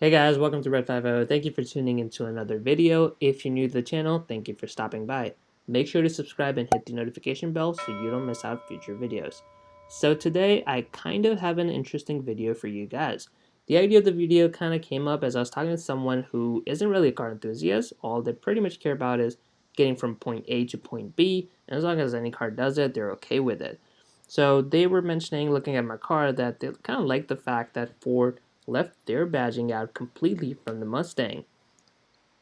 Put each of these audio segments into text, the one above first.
Hey guys, welcome to Red50. Thank you for tuning into another video. If you're new to the channel, thank you for stopping by. Make sure to subscribe and hit the notification bell so you don't miss out future videos. So today, I kind of have an interesting video for you guys. The idea of the video kind of came up as I was talking to someone who isn't really a car enthusiast. All they pretty much care about is getting from point A to point B, and as long as any car does it, they're okay with it. So they were mentioning, looking at my car, that they kind of like the fact that Ford left their badging out completely from the Mustang,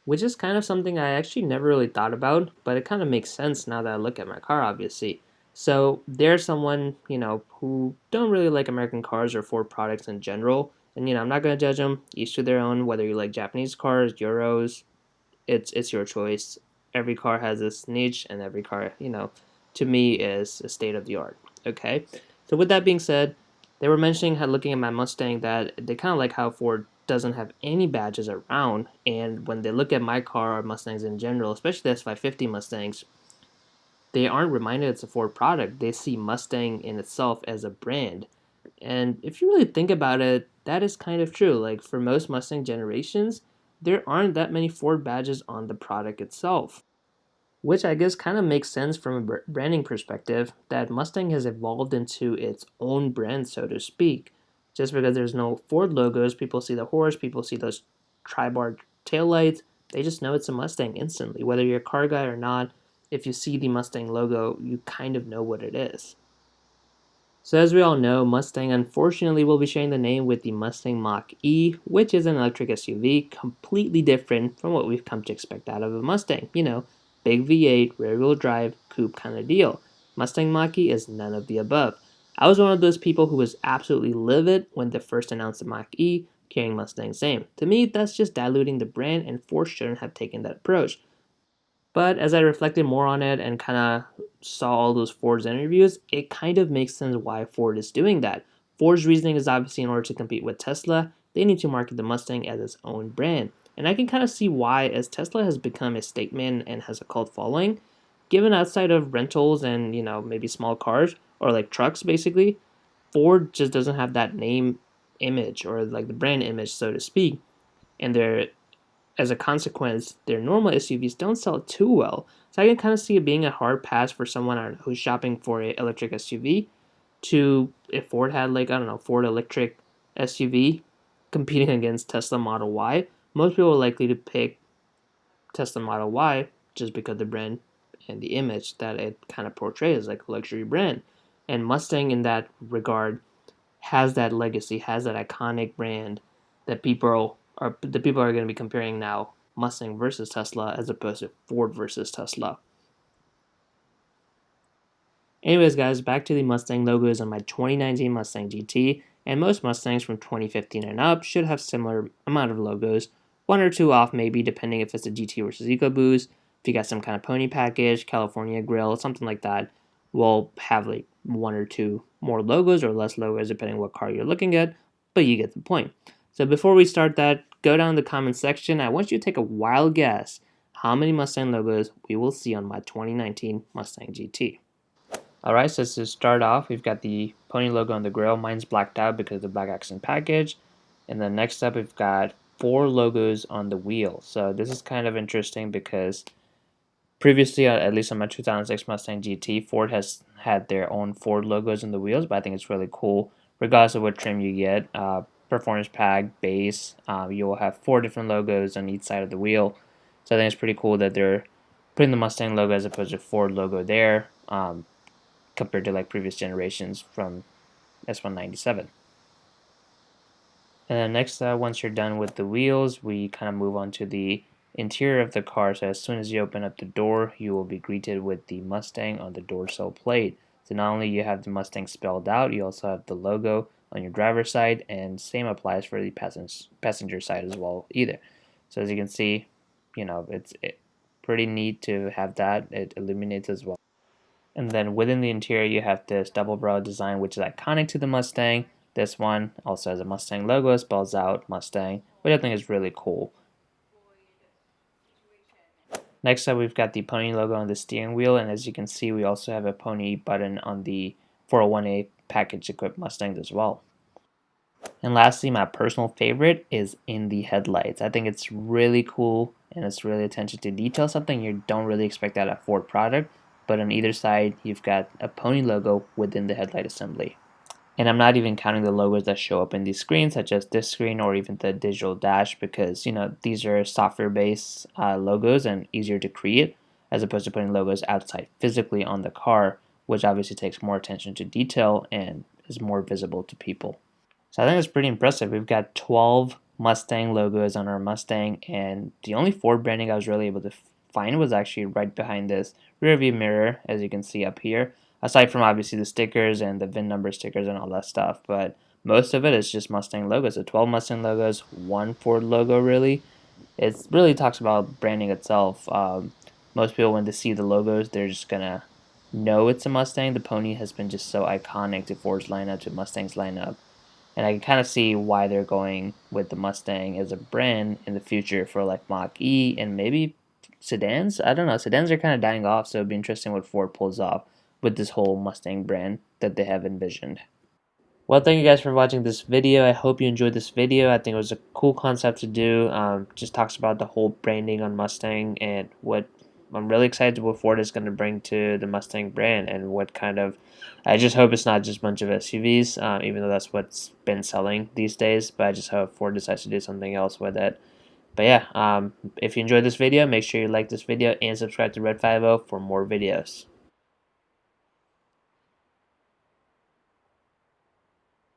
which is kind of something I actually never really thought about, but it kind of makes sense now that I look at my car, obviously. So there's someone, who don't really like American cars or Ford products in general, and I'm not gonna judge them. Each to their own. Whether you like Japanese cars, Euros, it's your choice. Every car has its niche, and every car, to me is a state of the art. Okay, so with that being said, they were mentioning how looking at my Mustang that they kind of like how Ford doesn't have any badges around, and when they look at my car or Mustangs in general, especially the S550 Mustangs, they aren't reminded it's a Ford product. They see Mustang in itself as a brand. And if you really think about it, that is kind of true. Like for most Mustang generations, there aren't that many Ford badges on the product itself. Which I guess kind of makes sense from a branding perspective that Mustang has evolved into its own brand, so to speak. Just because there's no Ford logos, people see the horse, people see those tri-bar taillights, they just know it's a Mustang instantly. Whether you're a car guy or not, if you see the Mustang logo, you kind of know what it is. So as we all know, Mustang unfortunately will be sharing the name with the Mustang Mach-E, which is an electric SUV completely different from what we've come to expect out of a Mustang. Big V8, rear-wheel drive, coupe kind of deal. Mustang Mach-E is none of the above. I was one of those people who was absolutely livid when they first announced the Mach-E carrying Mustang's name. To me, that's just diluting the brand, and Ford shouldn't have taken that approach. But as I reflected more on it and kind of saw all those Ford's interviews, it kind of makes sense why Ford is doing that. Ford's reasoning is obviously in order to compete with Tesla, they need to market the Mustang as its own brand. And I can kind of see why, as Tesla has become a statement and has a cult following, given outside of rentals and, maybe small cars or like trucks basically, Ford just doesn't have that name image or like the brand image, so to speak. And they're as a consequence, their normal SUVs don't sell too well. So I can kind of see it being a hard pass for someone who's shopping for an electric SUV to, if Ford had like, I don't know, Ford electric SUV competing against Tesla Model Y, most people are likely to pick Tesla Model Y just because of the brand and the image that it kind of portrays like a luxury brand. And Mustang in that regard has that legacy, has that iconic brand that people are going to be comparing now Mustang versus Tesla as opposed to Ford versus Tesla. Anyways, guys, back to the Mustang logos on my 2019 Mustang GT, and most Mustangs from 2015 and up should have similar amount of logos, one or two off maybe depending if it's a GT versus EcoBoost. If you got some kind of pony package, California grill, something like that, will have like one or two more logos or less logos depending what car you're looking at, but you get the point. So before we start that, go down in the comment section. I want you to take a wild guess how many Mustang logos we will see on my 2019 Mustang GT. Alright, so to start off, we've got the pony logo on the grill. Mine's blacked out because of the black accent package. And then next up, we've got 4 logos on the wheel. So this is kind of interesting because previously, at least on my 2006 Mustang GT, Ford has had their own Ford logos on the wheels, but I think it's really cool, regardless of what trim you get. Performance pack, base, you will have 4 different logos on each side of the wheel. So I think it's pretty cool that they're putting the Mustang logo as opposed to Ford logo there. Compared to like previous generations from S197. And then next, once you're done with the wheels, we kind of move on to the interior of the car. So as soon as you open up the door, you will be greeted with the Mustang on the door sill plate. So not only you have the Mustang spelled out, you also have the logo on your driver's side, and same applies for the passenger side as well either. So as you can see, it's pretty neat to have that. It illuminates as well. And then within the interior, you have this double barrel design, which is iconic to the Mustang. This one also has a Mustang logo, spells out Mustang, which I think is really cool. Next up, we've got the pony logo on the steering wheel, and as you can see, we also have a pony button on the 401A package equipped Mustangs as well. And lastly, my personal favorite is in the headlights. I think it's really cool and it's really attention to detail, something you don't really expect out of a Ford product. But on either side, you've got a pony logo within the headlight assembly. And I'm not even counting the logos that show up in these screens, such as this screen or even the digital dash, because these are software-based logos and easier to create, as opposed to putting logos outside physically on the car, which obviously takes more attention to detail and is more visible to people. So I think it's pretty impressive. We've got 12 Mustang logos on our Mustang, and the only Ford branding I was really able to find was actually right behind this rear view mirror, as you can see up here. Aside from obviously the stickers and the VIN number stickers and all that stuff, but most of it is just Mustang logos. So 12 Mustang logos, one Ford logo really. It really talks about branding itself. Most people, when they see the logos, they're just gonna know it's a Mustang. The pony has been just so iconic to Ford's lineup, to Mustang's lineup. And I can kind of see why they're going with the Mustang as a brand in the future for like Mach-E and maybe sedans. I don't know. Sedans are kind of dying off, so it'd be interesting what Ford pulls off with this whole Mustang brand that they have envisioned. Well, thank you guys for watching this video. I hope you enjoyed this video. I think it was a cool concept to do. Just talks about the whole branding on Mustang and what I'm really excited what Ford is going to bring to the Mustang brand and what kind of. I just hope it's not just a bunch of SUVs, even though that's what's been selling these days. But I just hope Ford decides to do something else with it. But yeah, if you enjoyed this video, make sure you like this video and subscribe to Red 50 for more videos.